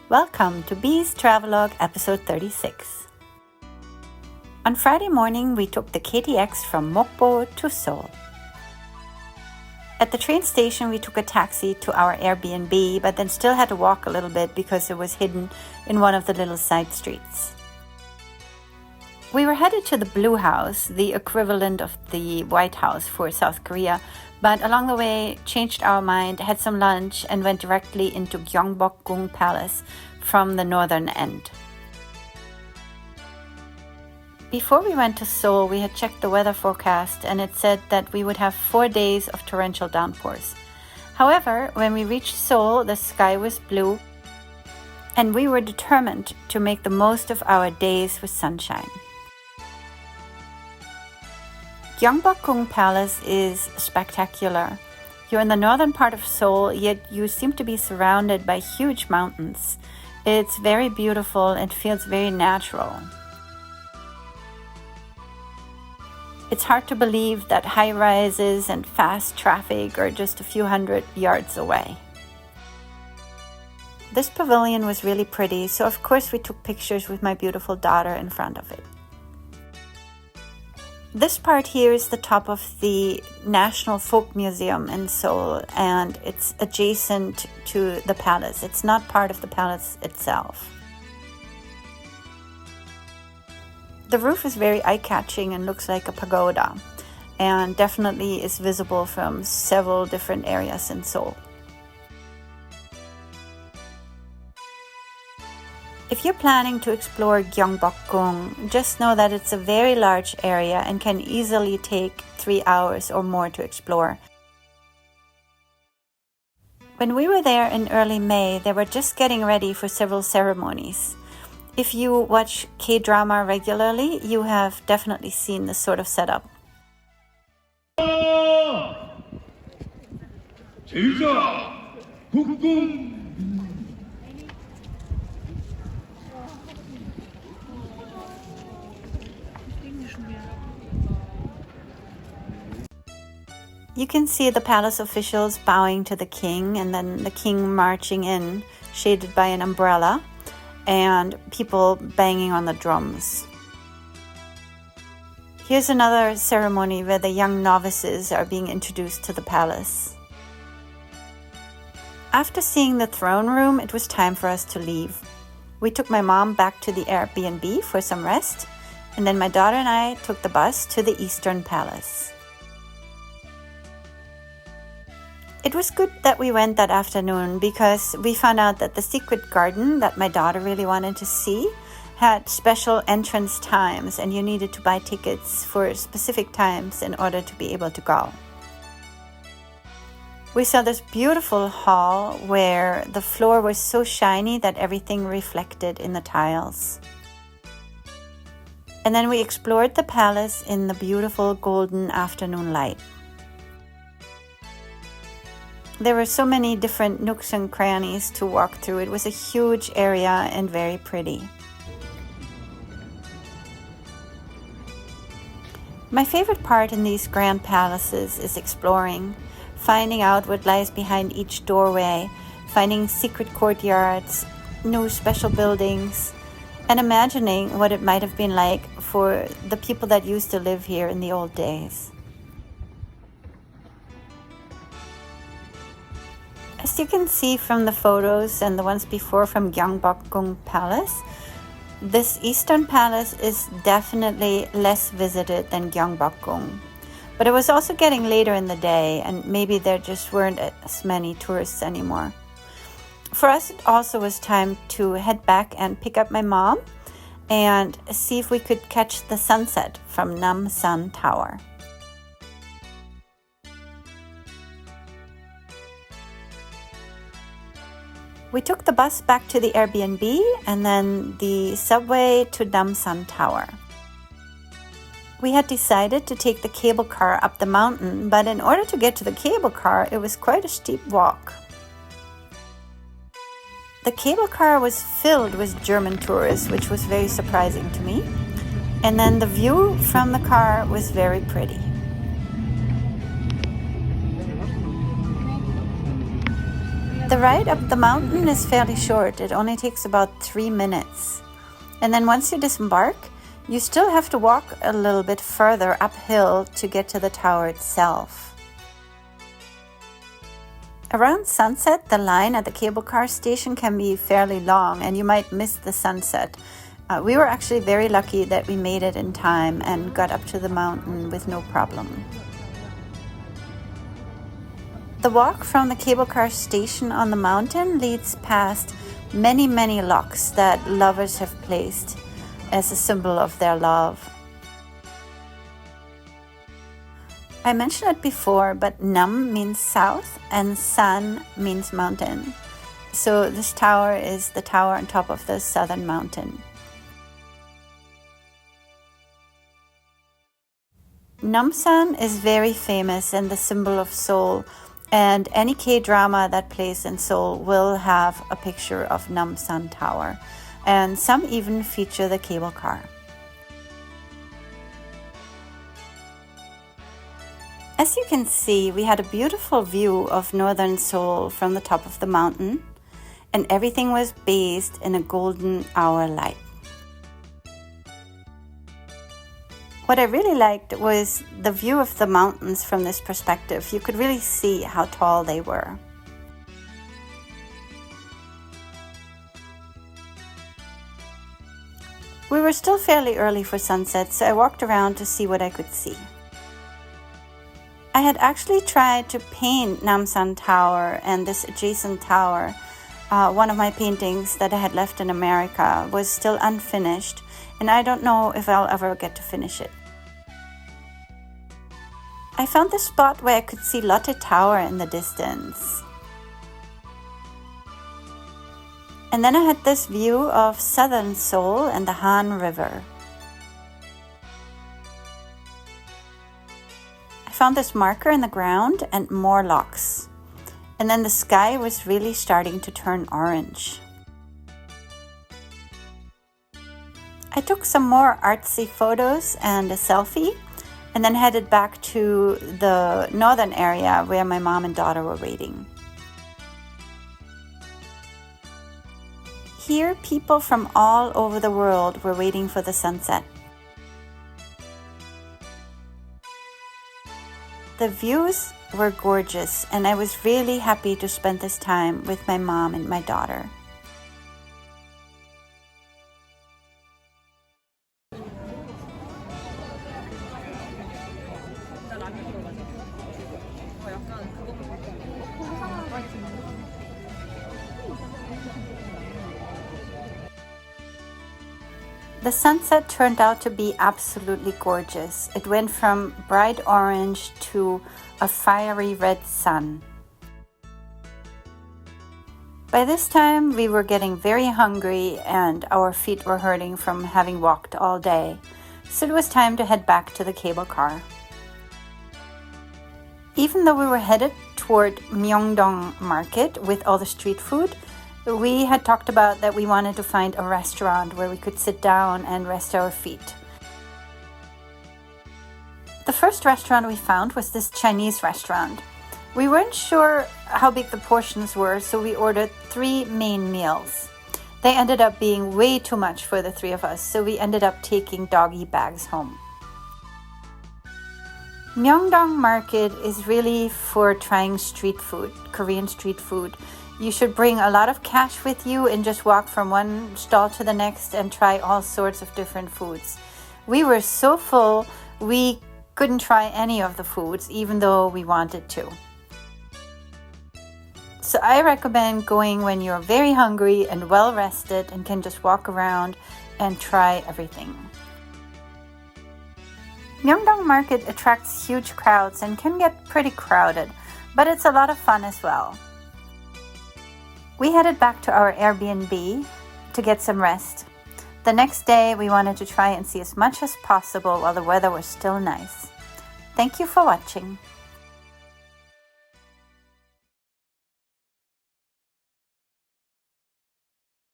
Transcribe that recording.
Welcome to Bee's Travelogue episode 36. On Friday morning, we took the KTX from Mokpo to Seoul. At the train station, we took a taxi to our Airbnb, but then still had to walk a little bit because it was hidden in one of the little side streets. We were headed to the Blue House, the equivalent of the White House for South Korea, but along the way changed our mind, had some lunch, and went directly into Gyeongbokgung Palace from the northern end. Before we went to Seoul, we had checked the weather forecast and it said that we would have 4 days of torrential downpours. However, when we reached Seoul, the sky was blue and we were determined to make the most of our days with sunshine. Gyeongbokgung Palace is spectacular. You're in the northern part of Seoul, yet you seem to be surrounded by huge mountains. It's very beautiful and feels very natural. It's hard to believe that high rises and fast traffic are just a few hundred yards away. This pavilion was really pretty, so of course we took pictures with my beautiful daughter in front of it. This part here is the top of the National Folk Museum in Seoul, and it's adjacent to the palace. It's not part of the palace itself. The roof is very eye-catching and looks like a pagoda, and definitely is visible from several different areas in Seoul. If you're planning to explore Gyeongbokgung, just know that it's a very large area and can easily take 3 hours or more to explore. When we were there in early May, they were just getting ready for several ceremonies. If you watch K-drama regularly, you have definitely seen this sort of setup. You can see the palace officials bowing to the king and then the king marching in, shaded by an umbrella, and people banging on the drums. Here's another ceremony where the young novices are being introduced to the palace. After seeing the throne room, it was time for us to leave. We took my mom back to the Airbnb for some rest, and then my daughter and I took the bus to the Eastern Palace. It was good that we went that afternoon because we found out that the secret garden that my daughter really wanted to see had special entrance times, and you needed to buy tickets for specific times in order to be able to go. We saw this beautiful hall where the floor was so shiny that everything reflected in the tiles. And then we explored the palace in the beautiful golden afternoon light. There were so many different nooks and crannies to walk through. It was a huge area and very pretty. My favorite part in these grand palaces is exploring, finding out what lies behind each doorway, finding secret courtyards, new special buildings, and imagining what it might have been like for the people that used to live here in the old days. As you can see from the photos and the ones before from Gyeongbokgung Palace, this Eastern Palace is definitely less visited than Gyeongbokgung. But it was also getting later in the day, and maybe there just weren't as many tourists anymore. For us, it also was time to head back and pick up my mom and see if we could catch the sunset from Namsan Tower. We took the bus back to the Airbnb and then the subway to Namsan Tower. We had decided to take the cable car up the mountain, but in order to get to the cable car, it was quite a steep walk. The cable car was filled with German tourists, which was very surprising to me. And then the view from the car was very pretty. The ride up the mountain is fairly short. It only takes about 3 minutes. And then once you disembark, you still have to walk a little bit further uphill to get to the tower itself. Around sunset, the line at the cable car station can be fairly long and you might miss the sunset. We were actually very lucky that we made it in time and got up to the mountain with no problem. The walk from the cable car station on the mountain leads past many locks that lovers have placed as a symbol of their love. I mentioned it before, but Nam means south and San means mountain. So this tower is the tower on top of the southern mountain. Namsan is very famous and the symbol of Seoul, and any K-drama that plays in Seoul will have a picture of Namsan Tower, and some even feature the cable car. As you can see, we had a beautiful view of northern Seoul from the top of the mountain, and everything was bathed in a golden hour light. What I really liked was the view of the mountains from this perspective. You could really see how tall they were. We were still fairly early for sunset, so I walked around to see what I could see. I had actually tried to paint Namsan Tower and this adjacent tower. One of my paintings that I had left in America was still unfinished, and I don't know if I'll ever get to finish it. I found this spot where I could see Lotte Tower in the distance. And then I had this view of southern Seoul and the Han River. I found this marker in the ground and more locks. And then the sky was really starting to turn orange. I took some more artsy photos and a selfie, and then headed back to the northern area where my mom and daughter were waiting. Here, people from all over the world were waiting for the sunset. The views were gorgeous, and I was really happy to spend this time with my mom and my daughter. The sunset turned out to be absolutely gorgeous. It went from bright orange to a fiery red sun. By this time, we were getting very hungry and our feet were hurting from having walked all day, so it was time to head back to the cable car. Even though we were headed toward Myeongdong market with all the street food, we had talked about that we wanted to find a restaurant where we could sit down and rest our feet. The first restaurant we found was this Chinese restaurant. We weren't sure how big the portions were, so we ordered 3 main meals. They ended up being way too much for the 3 of us, so we ended up taking doggy bags home. Myeongdong market is really for trying street food, Korean street food. You should bring a lot of cash with you and just walk from one stall to the next and try all sorts of different foods. We were so full, we couldn't try any of the foods, even though we wanted to. So I recommend going when you're very hungry and well rested and can just walk around and try everything. Myeongdong market attracts huge crowds and can get pretty crowded, but it's a lot of fun as well. We headed back to our Airbnb to get some rest. The next day, we wanted to try and see as much as possible while the weather was still nice. Thank you for watching.